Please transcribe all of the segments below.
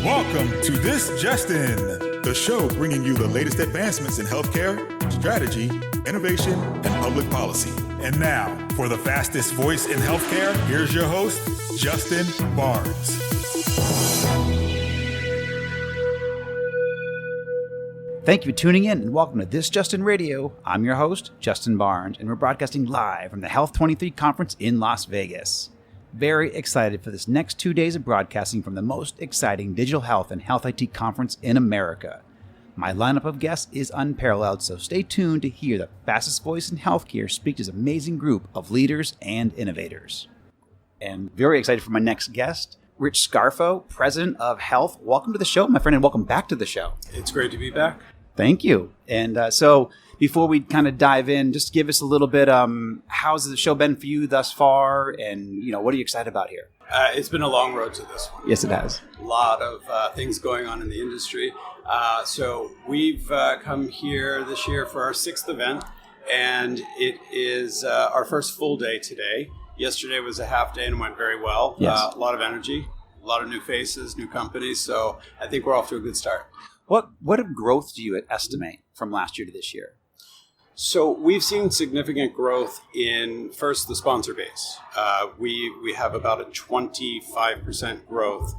Welcome to This Just In, the show bringing you the latest advancements in healthcare, strategy, innovation, and public policy. And now, for the fastest voice in healthcare, here's your host, Justin Barnes. Thank you for tuning in and welcome to This Just In Radio. I'm your host, Justin Barnes, and we're broadcasting live from the Health 23 conference in Las Vegas. Very excited for this next 2 days of broadcasting from the most exciting digital health and health IT conference in America. My lineup of guests is unparalleled, so stay tuned to hear the fastest voice in healthcare speak to this amazing group of leaders and innovators. And very excited for my next guest, Rich Scarfo, President of Health. Welcome to the show, my friend, and welcome back to the show. It's great to be back. Thank you. And so before we kind of dive in, just give us a little bit, how's the show been for you thus far? And, what are you excited about here? It's been a long road to this one. Yes, it has. A lot of things going on in the industry. So we've come here this year for our 6th event, and it is our first full day today. Yesterday was a half day and went very well. Yes. A lot of energy, a lot of new faces, new companies. So I think we're off to a good start. What growth do you estimate from last year to this year? So we've seen significant growth in, first, the sponsor base. We have about a 25% growth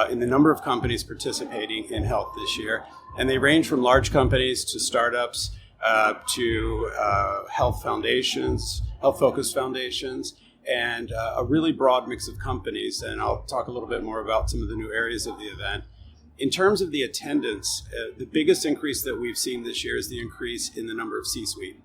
in the number of companies participating in health this year. And they range from large companies to startups to health foundations, health-focused foundations, and a really broad mix of companies. And I'll talk a little bit more about some of the new areas of the event. In terms of the attendance, the biggest increase that we've seen this year is the increase in the number of C-suite.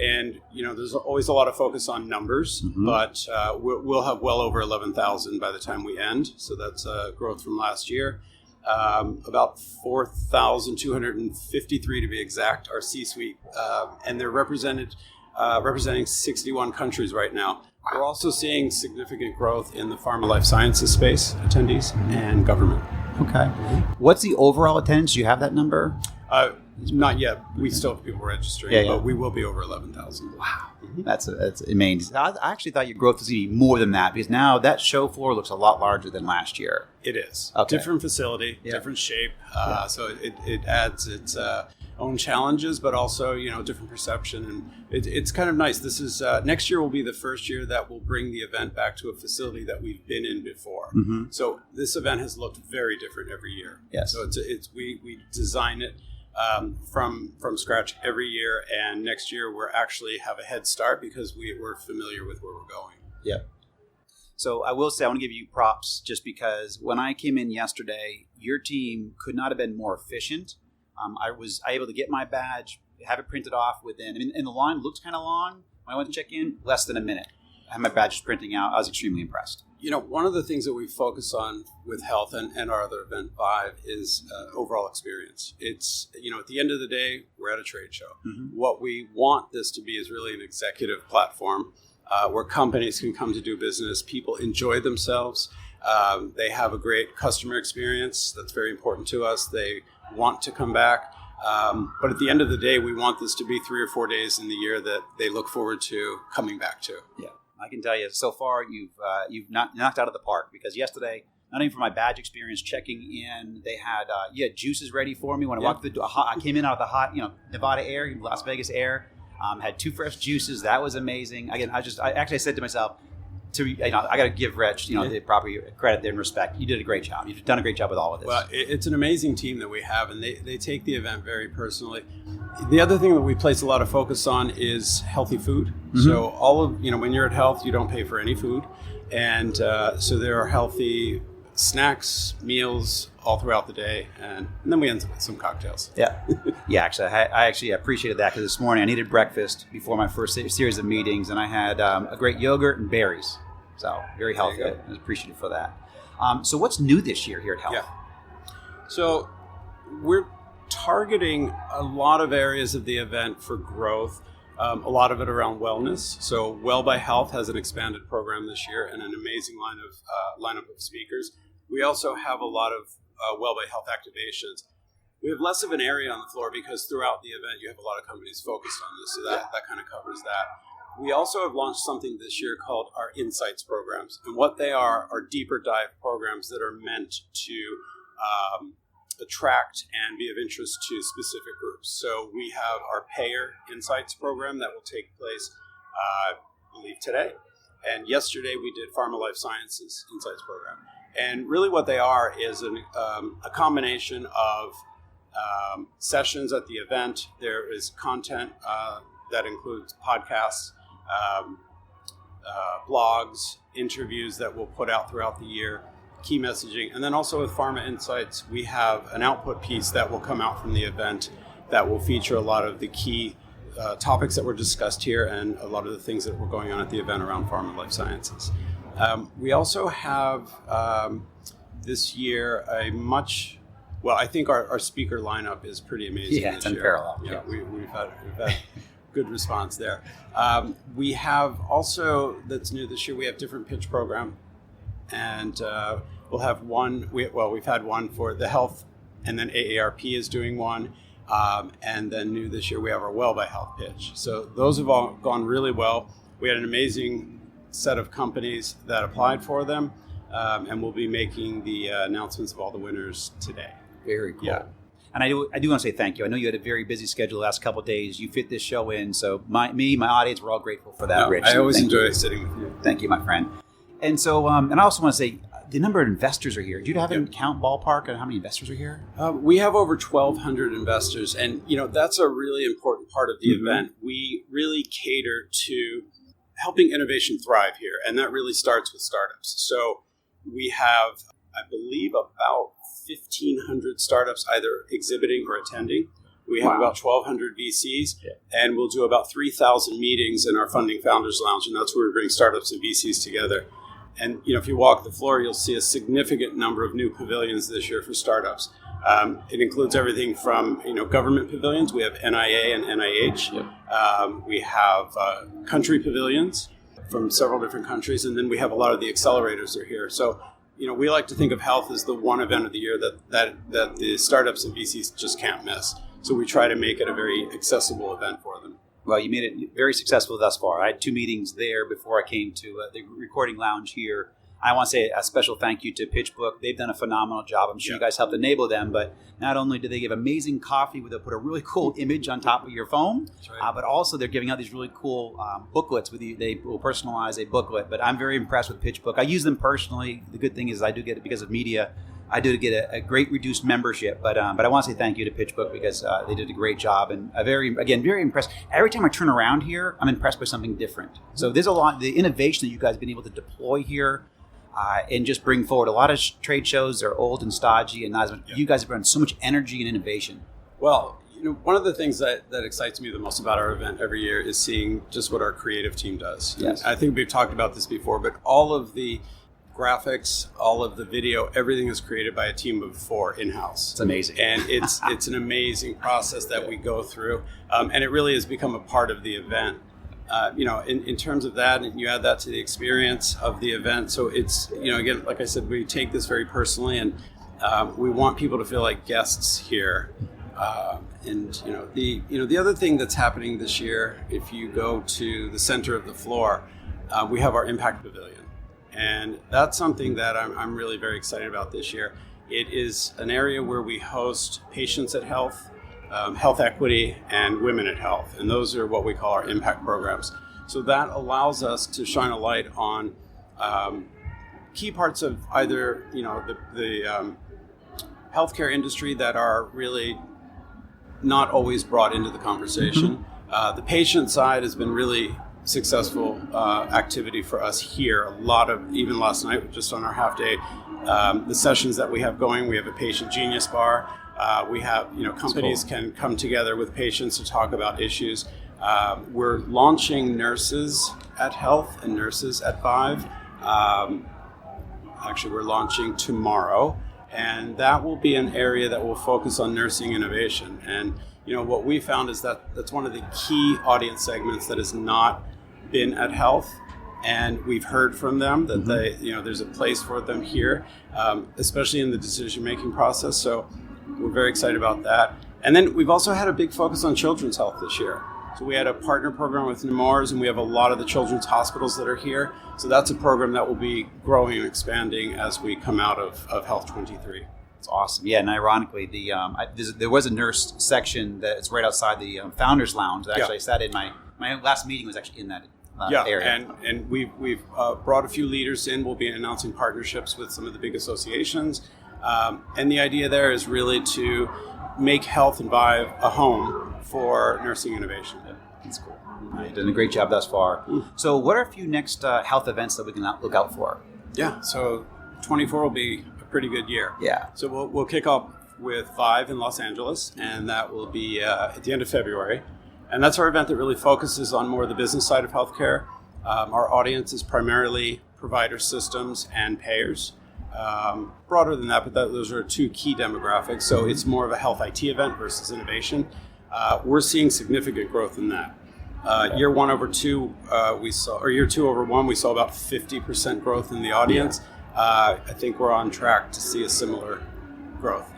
And, there's always a lot of focus on numbers, but we'll have well over 11,000 by the time we end. So that's growth from last year. About 4,253 to be exact are C-suite, and they're representing 61 countries right now. We're also seeing significant growth in the pharma life sciences space, attendees, and government. Okay. What's the overall attendance? Do you have that number? Not yet. We still have people registering, but we will be over 11,000. Wow. That's amazing. I actually thought your growth was going to be more than that, because now that show floor looks a lot larger than last year. It is. Okay. Different facility, different shape. So it adds its own challenges, but also, different perception. And it's kind of nice. This is next year will be the first year that we'll bring the event back to a facility that we've been in before. Mm-hmm. So this event has looked very different every year. Yes. So we design it from scratch every year, and next year we're actually have a head start because we're familiar with where we're going. Yeah. So I will say, I want to give you props just because when I came in yesterday, your team could not have been more efficient. I was able to get my badge, have it printed off within, and the line looked kind of long. When I went to check in, less than a minute. I had my badge printing out. I was extremely impressed. One of the things that we focus on with health and our other event, Vive, is overall experience. It's, at the end of the day, we're at a trade show. Mm-hmm. What we want this to be is really an executive platform where companies can come to do business. People enjoy themselves. They have a great customer experience. That's very important to us. They want to come back. But at the end of the day, we want this to be 3 or 4 days in the year that they look forward to coming back to. Yeah. I can tell you, so far you've knocked out of the park, because yesterday, not even for my badge experience checking in, they had juices ready for me when I walked through. I came in out of the hot, Nevada air, Las Vegas air. Had 2 fresh juices. That was amazing. Again, I said to myself, I got to give Rich, the proper credit there and respect. You did a great job. You've done a great job with all of this. Well, it's an amazing team that we have, and they take the event very personally. The other thing that we place a lot of focus on is healthy food. Mm-hmm. So when you're at health, you don't pay for any food. And so there are healthy snacks, meals all throughout the day. And then we end up with some cocktails. Yeah. Yeah, actually, I actually appreciated that, because this morning I needed breakfast before my first series of meetings, and I had a great yogurt and berries. So very healthy. I was appreciative for that. So what's new this year here at Health? Yeah. So we're targeting a lot of areas of the event for growth, a lot of it around wellness. So Well by Health has an expanded program this year and an amazing lineup of speakers. We also have a lot of Well by Health activations. We have less of an area on the floor because throughout the event you have a lot of companies focused on this, so that kind of covers that. We also have launched something this year called our Insights programs. And what they are deeper dive programs that are meant to attract and be of interest to specific groups. So we have our Payer Insights program that will take place, I believe, today. And yesterday we did Pharma Life Sciences Insights program. And really what they are is a combination of sessions at the event. There is content that includes podcasts, blogs, interviews that we'll put out throughout the year, key messaging. And then also with Pharma Insights, we have an output piece that will come out from the event that will feature a lot of the key topics that were discussed here and a lot of the things that were going on at the event around pharma life sciences. We also have this year I think our speaker lineup is pretty amazing. Yeah, it's unparalleled. Yeah, we've had good response there. We have also, that's new this year, we have different pitch program, and we'll have one. We've had one for the health, and then AARP is doing one. And then new this year, we have our Well by Health pitch. So those have all gone really well. We had an amazing set of companies that applied for them, and we'll be making the announcements of all the winners today. Very cool. Yeah. And I do want to say thank you. I know you had a very busy schedule the last couple of days. You fit this show in. So my audience, we're all grateful for that, Rich. I always Thank enjoy you. sitting with you. Thank you, my friend. And so, and I also want to say, the number of investors are here. Do you have an count ballpark on how many investors are here? We have over 1,200 investors, and that's a really important part of the event. We really cater to helping innovation thrive here, and that really starts with startups. So we have, I believe, about 1,500 startups either exhibiting or attending. We have about 1,200 VCs, and we'll do about 3,000 meetings in our Funding Founders Lounge, and that's where we bring startups and VCs together. And if you walk the floor, you'll see a significant number of new pavilions this year for startups. It includes everything from government pavilions. We have NIA and NIH. We have country pavilions from several different countries, and then we have a lot of the accelerators are here. So we like to think of health as the one event of the year that the startups and VCs just can't miss. So we try to make it a very accessible event for them. Well, you made it very successful thus far. I had 2 meetings there before I came to the recording lounge here. I want to say a special thank you to PitchBook. They've done a phenomenal job. I'm sure you guys helped enable them, but not only do they give amazing coffee where they'll put a really cool image on top of your phone, but also they're giving out these really cool booklets with you. They will personalize a booklet, but I'm very impressed with PitchBook. I use them personally. The good thing is I do get it because of media. I do get a great reduced membership, but I want to say thank you to PitchBook because they did a great job and very impressed. Every time I turn around here, I'm impressed by something different. So there's a lot, the innovation that you guys have been able to deploy here and just bring forward. A lot of trade shows are old and stodgy, and not as much. You guys have brought so much energy and innovation. Well, one of the things that excites me the most about our event every year is seeing just what our creative team does. Yes. I think we've talked about this before, but all of the graphics, all of the video, everything is created by a team of 4 in-house. It's amazing. And it's an amazing process that we go through. And it really has become a part of the event. In terms of that, and you add that to the experience of the event. So it's, again, like I said, we take this very personally, and we want people to feel like guests here. The other thing that's happening this year, if you go to the center of the floor, we have our Impact Pavilion. And that's something that I'm really very excited about this year. It is an area where we host patients at health, health equity, and women at health. And those are what we call our impact programs. So that allows us to shine a light on key parts of either, the healthcare industry that are really not always brought into the conversation. The patient side has been really successful activity for us here. A lot of, even last night, just on our half day, the sessions that we have going, we have a patient genius bar. We have, companies can come together with patients to talk about issues. We're launching Nurses at Health and Nurses at 5. Actually, we're launching tomorrow, and that will be an area that will focus on nursing innovation. And, what we found is that that's one of the key audience segments that has not been at health. And we've heard from them that there's a place for them here, especially in the decision-making process. So we're very excited about that. And then we've also had a big focus on children's health this year. So we had a partner program with Nemours, and we have a lot of the children's hospitals that are here. So that's a program that will be growing and expanding as we come out of Health 23. It's awesome. Yeah, and ironically, there was a nurse section that's right outside the Founders Lounge. That actually I sat in my last meeting was actually in that area. And we've brought a few leaders in. We'll be announcing partnerships with some of the big associations. And the idea there is really to make Health and Vive a home for nursing innovation. That's cool. You've done a great job thus far. So what are a few next health events that we can look out for? Yeah, so 24 will be a pretty good year. Yeah. So we'll kick off with Vive in Los Angeles, and that will be at the end of February. And that's our event that really focuses on more of the business side of healthcare. Our audience is primarily provider systems and payers. Broader than that, but those are two key demographics. So it's more of a health IT event versus innovation. We're seeing significant growth in that. Year 1 over 2, year 2 over 1, we saw about 50% growth in the audience. I think we're on track to see a similar growth.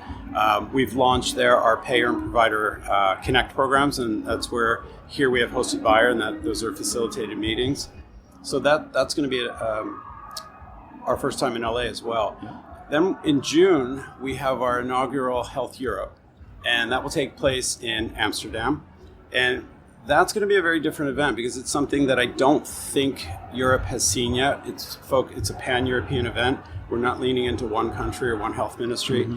We've launched there our payer and provider connect programs, and that's where here we have hosted buyer, and those are facilitated meetings. So that's going to be our first time in LA as well. Then in June, we have our inaugural Health Europe, and that will take place in Amsterdam. And that's going to be a very different event because it's something that I don't think Europe has seen yet. It's a pan-European event. We're not leaning into one country or one health ministry.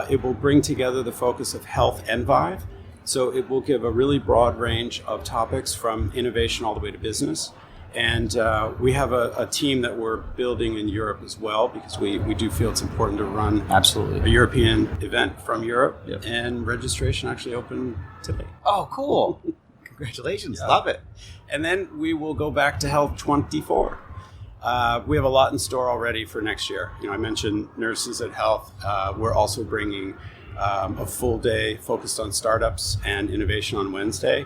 It will bring together the focus of health and Vive. So it will give a really broad range of topics from innovation all the way to business. And we have a team that we're building in Europe as well because we do feel it's important to run Absolutely. A European event from Europe. Yep. And registration actually opened today. Oh, cool. Congratulations. Love it. And then we will go back to Health 24. We have a lot in store already for next year. I mentioned Nurses at Health. We're also bringing a full day focused on startups and innovation on Wednesday,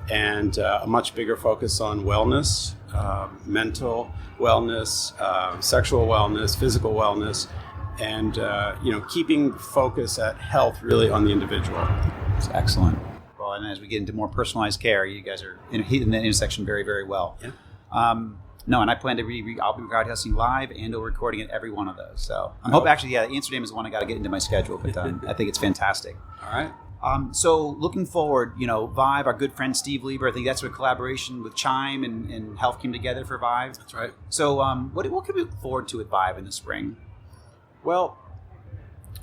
and a much bigger focus on wellness, mental wellness, sexual wellness, physical wellness, and keeping focus at health really on the individual. It's excellent. Well, and as we get into more personalized care, you guys are hitting that intersection very, very well. Yeah. No, and I plan to I'll be broadcasting live and or recording at every one of those. So I'm hoping Amsterdam is the one I got to get into my schedule, but I think it's fantastic. All right. So looking forward, Vive, our good friend Steve Lieber, I think that's a collaboration with Chime and Health came together for Vive. That's right. So what can we look forward to at Vive in the spring? Well,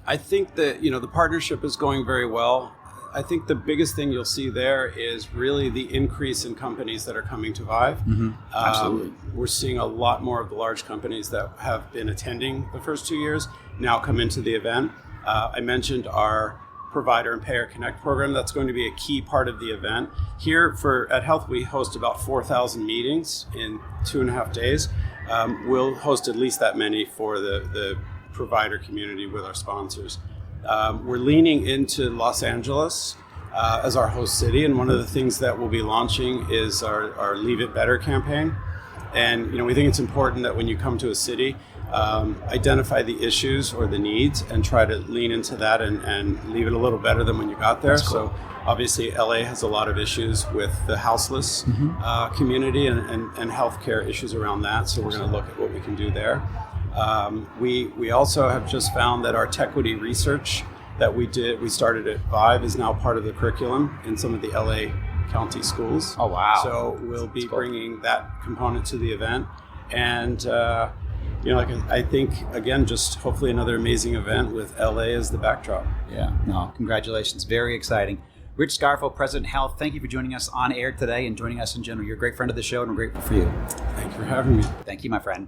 I think that, the partnership is going very well. I think the biggest thing you'll see there is really the increase in companies that are coming to Vive. Absolutely. We're seeing a lot more of the large companies that have been attending the first 2 years now come into the event. I mentioned our Provider and Payer Connect program. That's going to be a key part of the event. Here at Health, we host about 4,000 meetings in 2.5 days. We'll host at least that many for the provider community with our sponsors. We're leaning into Los Angeles as our host city, and one of the things that we'll be launching is our Leave It Better campaign. And we think it's important that when you come to a city, identify the issues or the needs and try to lean into that and leave it a little better than when you got there. Cool. So obviously LA has a lot of issues with the houseless community and healthcare issues around that. So we're going to look at what we can do there. We also have just found that our Tequity research that we started at Vive is now part of the curriculum in some of the LA County schools. Oh, wow. So we'll be bringing that component to the event. And, I think, again, just hopefully another amazing event with LA as the backdrop. Yeah, no, congratulations. Very exciting. Rich Scarfo, President of Health, thank you for joining us on air today and joining us in general. You're a great friend of the show, and we're grateful for you. Thank you for having me. Thank you, my friend.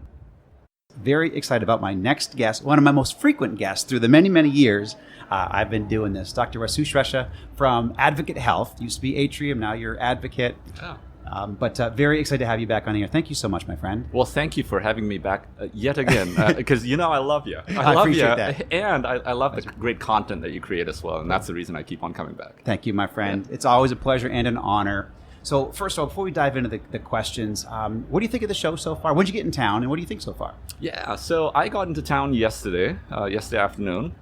Very excited about my next guest, one of my most frequent guests through the many, many years I've been doing this. Dr. Rasu Shrestha from Advocate Health. Used to be Atrium, now you're Advocate. Oh. But very excited to have you back on here. Thank you so much, my friend. Well, thank you for having me back yet again, because I love you. I love appreciate you, that. and I love the great content that you create as well, and that's the reason I keep on coming back. Thank you, my friend. Yeah. It's always a pleasure and an honor. So first of all, before we dive into the questions, what do you think of the show so far? When did you get in town, and what do you think so far? Yeah, so I got into town yesterday afternoon.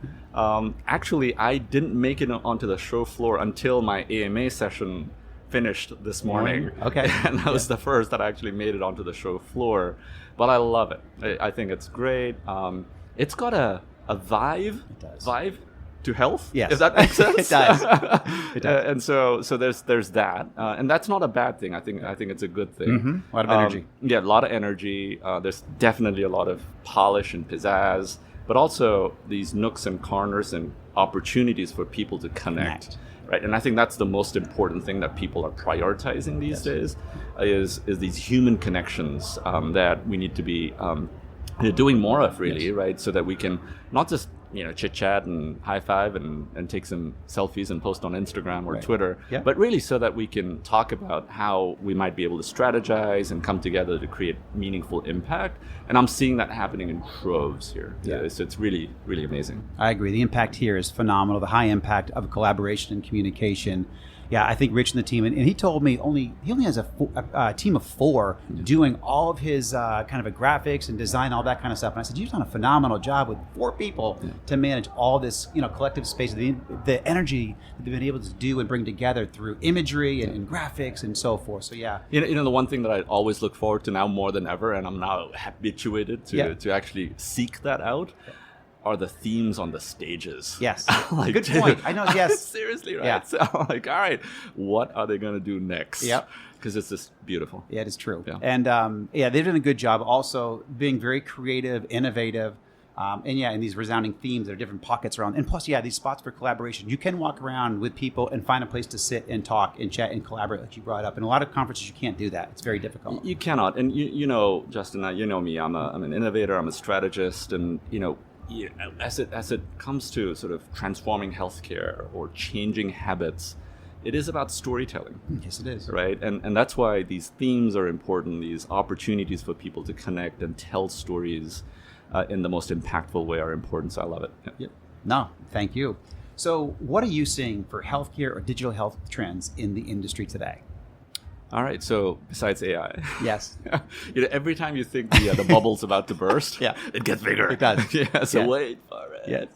Actually, I didn't make it onto the show floor until my AMA session finished this morning. Okay. And that was the first that I actually made it onto the show floor. But I love it. I think it's great. It's got a a vibe to health. Yes. If that makes sense. It does. It does. And so there's that, and that's not a bad thing. I think it's a good thing. A lot of energy. Yeah, a lot of energy. There's definitely a lot of polish and pizzazz, but also these nooks and corners and opportunities for people to connect. Right, and I think that's the most important thing that people are prioritizing these days, is these human connections that we need to be doing more of, really, right? So that we can not just chit chat and high five and take some selfies and post on Instagram or Twitter, but really so that we can talk about how we might be able to strategize and come together to create meaningful impact. And I'm seeing that happening in troves here. So it's really, really amazing. I agree. The impact here is phenomenal. The high impact of collaboration and communication. Yeah, I think Rich and the team, and he told me he only has a team of 4 doing all of his kind of graphics and design, all that kind of stuff. And I said, you've done a phenomenal job with 4 people to manage all this, collective space, the energy that they've been able to do and bring together through imagery and graphics and so forth. So yeah, the one thing that I always look forward to now more than ever, and I'm now habituated to actually seek that out, are the themes on the stages. Yes. Good point. I know, yes. Seriously, right? Yeah. So I'm like, all right, what are they going to do next? Yep. Because it's just beautiful. Yeah, it is true. Yeah. And they've done a good job also being very creative, innovative, and these resounding themes that are different pockets around. And plus, these spots for collaboration. You can walk around with people and find a place to sit and talk and chat and collaborate, like you brought up. In a lot of conferences, you can't do that. It's very difficult. You cannot. And Justin, you know me. I'm an innovator. I'm a strategist, and as it comes to sort of transforming healthcare or changing habits, it is about storytelling. Yes, it is. Right? And that's why these themes are important, these opportunities for people to connect and tell stories in the most impactful way are important. So I love it. Yeah. Yep. No, thank you. So what are you seeing for healthcare or digital health trends in the industry today? All right. So besides AI, yes, every time you think the bubble's about to burst, it gets bigger. It does. So wait for it.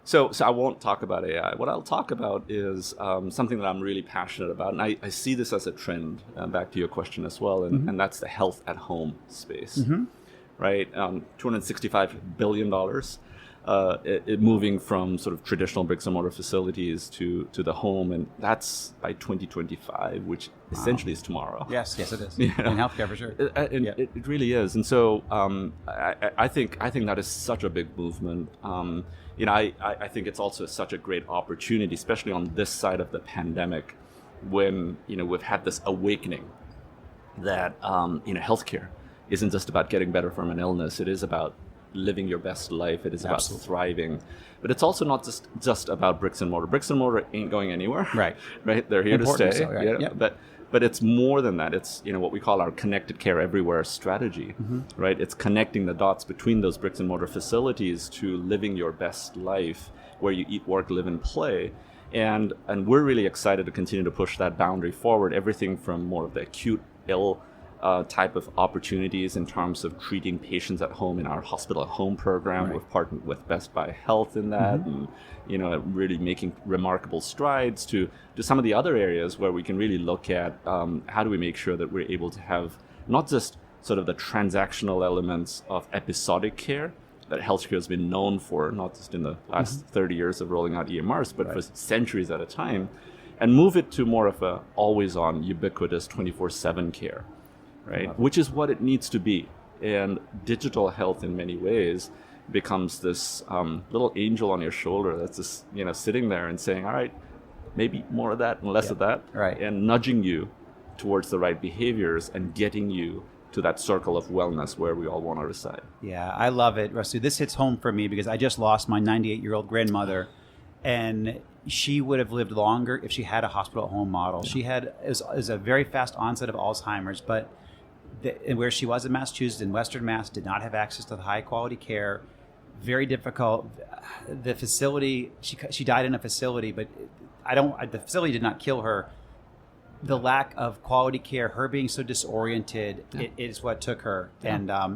So I won't talk about AI. What I'll talk about is something that I'm really passionate about, and I see this as a trend. Back to your question as well, and that's the health at home space. Right, $265 billion. It moving from sort of traditional bricks and mortar facilities to the home, and that's by 2025, which essentially is tomorrow. Yes, it is. In healthcare for sure. It really is, and so I think that is such a big movement. I think it's also such a great opportunity, especially on this side of the pandemic, when we've had this awakening that healthcare isn't just about getting better from an illness. It is about living your best life. It is about thriving. But it's also not just about bricks and mortar. Bricks and mortar ain't going anywhere. Right. Right? They're here Important to stay. so, right? Yep. But it's more than that. It's what we call our connected care everywhere strategy. Right? It's connecting the dots between those bricks and mortar facilities to living your best life, where you eat, work, live, and play. And we're really excited to continue to push that boundary forward. Everything from more of the acute ill type of opportunities in terms of treating patients at home in our hospital at home program. We've partnered with Best Buy Health in that, and really making remarkable strides to some of the other areas where we can really look at how do we make sure that we're able to have not just sort of the transactional elements of episodic care that healthcare has been known for, not just in the last 30 years of rolling out EMRs, but for centuries at a time, and move it to more of a always-on, ubiquitous 24/7 care. Right, which is what it needs to be. And digital health, in many ways, becomes this little angel on your shoulder that's just sitting there and saying, "All right, maybe more of that and less of that," and nudging you towards the right behaviors and getting you to that circle of wellness where we all want to reside. Yeah, I love it, Rasu. This hits home for me because I just lost my 98-year-old grandmother, and she would have lived longer if she had a hospital at home model. She had it was a very fast onset of Alzheimer's, but where she was in Massachusetts, in Western Mass, did not have access to the high quality care. Very difficult. The facility, she died in a facility, but the facility did not kill her. The lack of quality care, her being so disoriented, it is what took her. Yeah.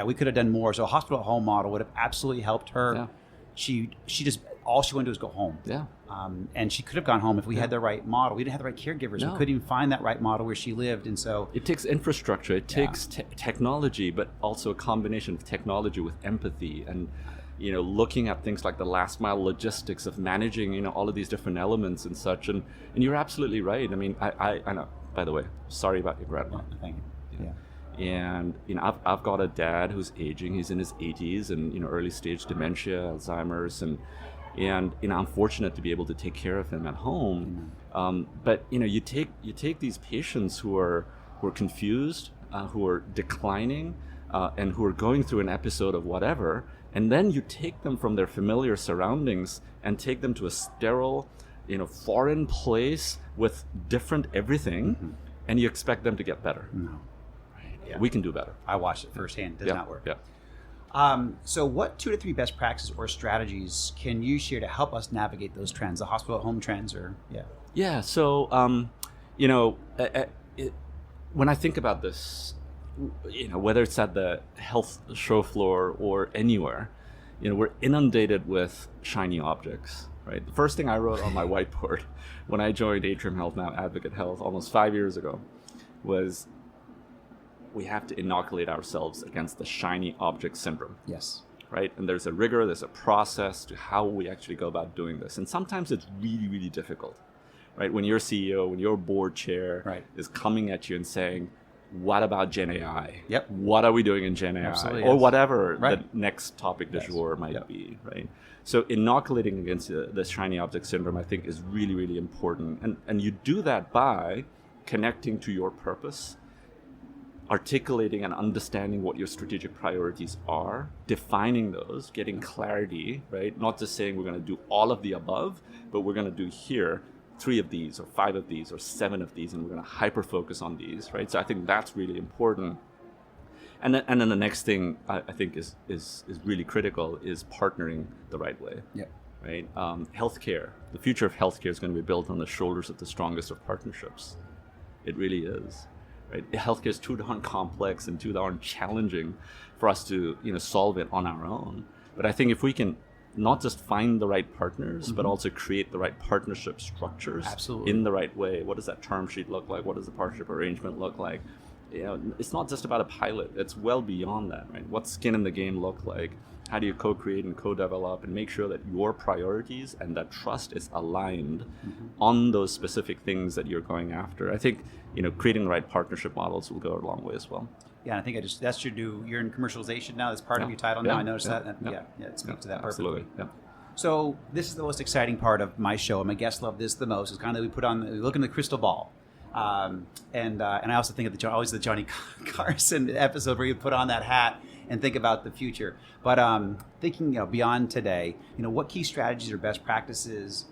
We could have done more. So a hospital at home model would have absolutely helped her. Yeah. She just all she wanted to do was go home. Yeah. And she could have gone home if we had the right model. We didn't have the right caregivers. No. We couldn't even find that right model where she lived. And so it takes infrastructure, it takes technology, but also a combination of technology with empathy and, looking at things like the last mile logistics of managing, all of these different elements and such. And you're absolutely right. I mean, I know, by the way, sorry about your grandma. thank you. Yeah. And I've got a dad who's aging. He's in his 80s, and early stage dementia, Alzheimer's, and I'm fortunate to be able to take care of him at home. But you take these patients who are confused, who are declining, and who are going through an episode of whatever, and then you take them from their familiar surroundings and take them to a sterile, foreign place with different everything, and you expect them to get better. No. Yeah. We can do better. I watched it firsthand. It does not work. Yeah. So what 2 to 3 best practices or strategies can you share to help us navigate those trends, the hospital at home trends, or Yeah. So, when I think about this, whether it's at the health show floor or anywhere, we're inundated with shiny objects, right? The first thing I wrote on my whiteboard when I joined Atrium Health, now Advocate Health, almost 5 years ago, was we have to inoculate ourselves against the shiny object syndrome. Yes. Right? And there's a rigor, there's a process to how we actually go about doing this. And sometimes it's really, really difficult, right? When your CEO, when your board chair is coming at you and saying, what about Gen AI? Yep. What are we doing in Gen AI? Absolutely, or yes. whatever Right. the next topic du jour might be, right? So inoculating against the shiny object syndrome, I think, is really, really important. And you do that by connecting to your purpose, articulating and understanding what your strategic priorities are, defining those, getting clarity, right? Not just saying we're going to do all of the above, but we're going to do here 3 of these or 5 of these or 7 of these, and we're going to hyper focus on these, right? So I think that's really important. And then the next thing I think is really critical is partnering the right way. Yep. Right? Healthcare, the future of healthcare is going to be built on the shoulders of the strongest of partnerships. It really is. Right? Healthcare is too darn complex and too darn challenging for us to solve it on our own. But I think if we can not just find the right partners, but also create the right partnership structures in the right way. What does that term sheet look like? What does the partnership arrangement look like? It's not just about a pilot. It's well beyond that, right? What's skin in the game look like? How do you co-create and co-develop and make sure that your priorities and that trust is aligned on those specific things that you're going after? I think, creating the right partnership models will go a long way as well. Yeah, and I think that's your new. You're in commercialization now. That's part of your title now. I noticed that. And it speaks to that perfectly. Absolutely. Yeah. So this is the most exciting part of my show, and my guests love this the most. Is kind of we look in the crystal ball, and I also think of the Johnny Carson episode where you put on that hat and think about the future. But thinking beyond today, what key strategies or best practices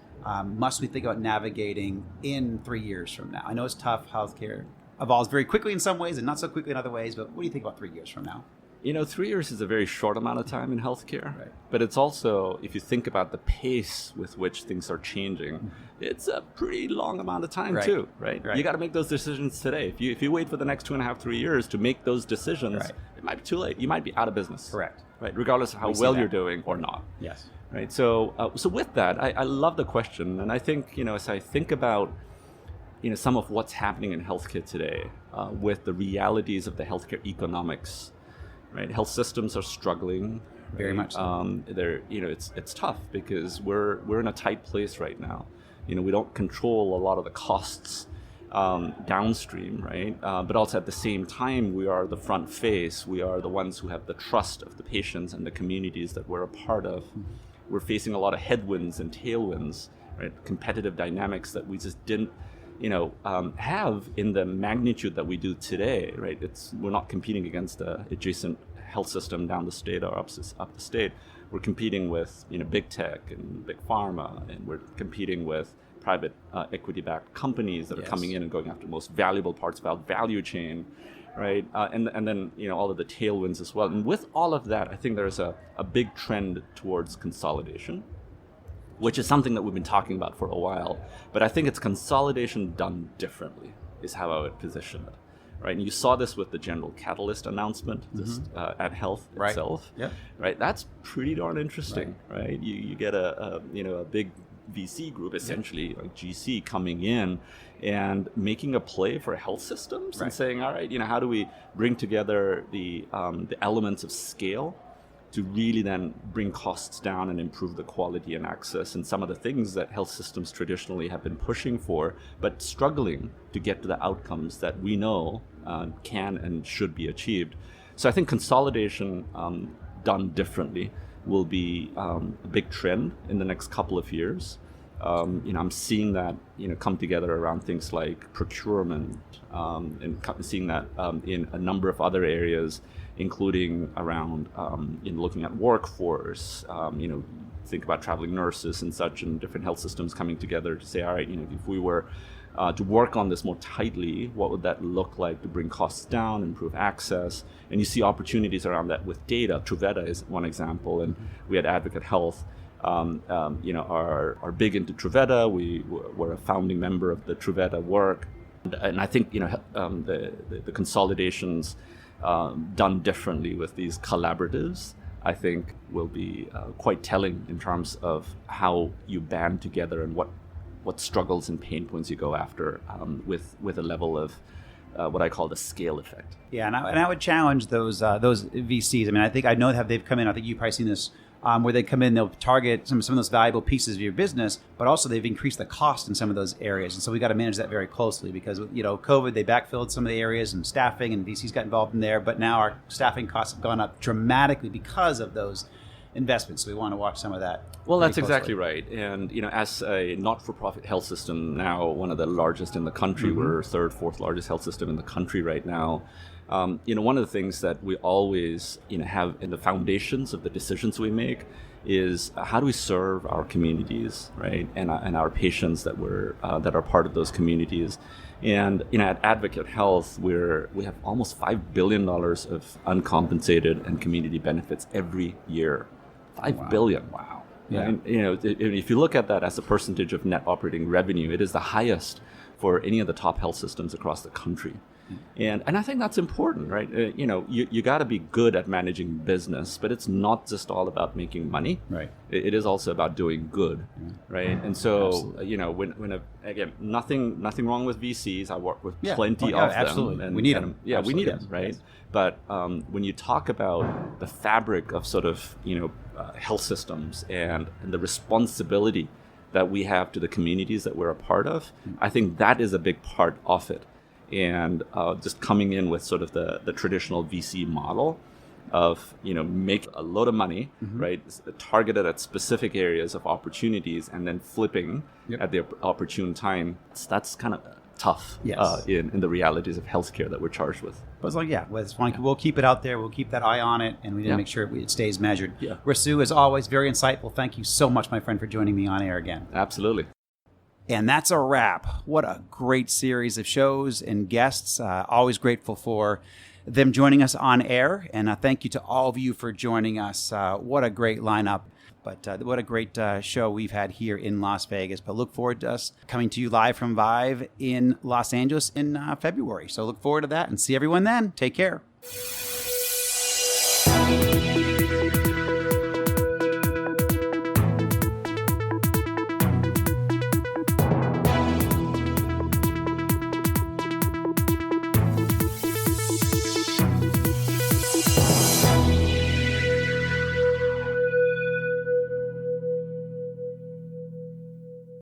must we think about navigating in 3 years from now? I know it's tough. Healthcare evolves very quickly in some ways and not so quickly in other ways. But what do you think about 3 years from now? 3 years is a very short amount of time in healthcare, right. But it's also, if you think about the pace with which things are changing, it's a pretty long amount of time too, right? You got to make those decisions today. If you wait for the next 2.5, 3 years to make those decisions, it might be too late. You might be out of business. Correct. Right, regardless of how well you're doing or not. Yes. Right. So with that, I love the question, and I think as I think about some of what's happening in healthcare today, with the realities of the healthcare economics. Right, health systems are struggling. Very much so. It's tough because we're in a tight place right now. We don't control a lot of the costs downstream, right? But also at the same time, we are the front face. We are the ones who have the trust of the patients and the communities that we're a part of. We're facing a lot of headwinds and tailwinds, right? Competitive dynamics that we just didn't have in the magnitude that we do today, right? We're not competing against the adjacent health system down the state or up the state. We're competing with big tech and big pharma, and we're competing with private equity-backed companies that are coming in and going after the most valuable parts of our value chain, right? And then all of the tailwinds as well. And with all of that, I think there's a big trend towards consolidation, which is something that we've been talking about for a while. But I think it's consolidation done differently is how I would position it, right? And you saw this with the General Catalyst announcement just at Health itself, Yep. right? That's pretty darn interesting, right? You get a big VC group, essentially like GC, coming in and making a play for health systems and saying, all right, how do we bring together the elements of scale to really then bring costs down and improve the quality and access and some of the things that health systems traditionally have been pushing for, but struggling to get to the outcomes that we know can and should be achieved. So I think consolidation done differently will be a big trend in the next couple of years. I'm seeing that come together around things like procurement, and seeing that in a number of other areas, including around in looking at workforce. Think about traveling nurses and such, and different health systems coming together to say, all right, if we were to work on this more tightly, what would that look like to bring costs down, improve access? And you see opportunities around that with data. Truveta is one example, and we at Advocate Health are big into Truveta. We're a founding member of the Truveta work, and I think the consolidations done differently with these collaboratives, I think will be quite telling in terms of how you band together and what struggles and pain points you go after with a level of what I call the scale effect. Yeah, and I would challenge those VCs. I mean, I know they've come in. I think you've probably seen this. Where they come in, they'll target some of those valuable pieces of your business, but also they've increased the cost in some of those areas. And so we got to manage that very closely because, COVID, they backfilled some of the areas and staffing, and VCs got involved in there. But now our staffing costs have gone up dramatically because of those investments. So we want to watch some of that. Well, that's exactly right. And, as a not-for-profit health system, now one of the largest in the country, we're third, fourth largest health system in the country right now. One of the things that we always, have in the foundations of the decisions we make is how do we serve our communities, right, and our patients that are part of those communities. And at Advocate Health, we have almost $5 billion of uncompensated and community benefits every year. $5 billion. Wow. Yeah. And, if you look at that as a percentage of net operating revenue, it is the highest for any of the top health systems across the country. And I think that's important, right? You got to be good at managing business, but it's not just all about making money. Right. It is also about doing good, right? And so, again, nothing wrong with VCs. I work with plenty of them. Absolutely. We need them. Yeah, we need them, right? Yes. But when you talk about the fabric of sort of, health systems and the responsibility that we have to the communities that we're a part of, I think that is a big part of it. And just coming in with sort of the traditional VC model of, make a load of money, right, targeted at specific areas of opportunities and then flipping at the opportune time. That's kind of tough in the realities of healthcare that we're charged with. But we'll keep it out there. We'll keep that eye on it, and we need to make sure it stays measured. Yeah. Rasu, as always, very insightful. Thank you so much, my friend, for joining me on air again. Absolutely. And that's a wrap. What a great series of shows and guests. Always grateful for them joining us on air. And thank you to all of you for joining us. What a great lineup. But what a great show we've had here in Las Vegas. But look forward to us coming to you live from Vive in Los Angeles in February. So look forward to that and see everyone then. Take care.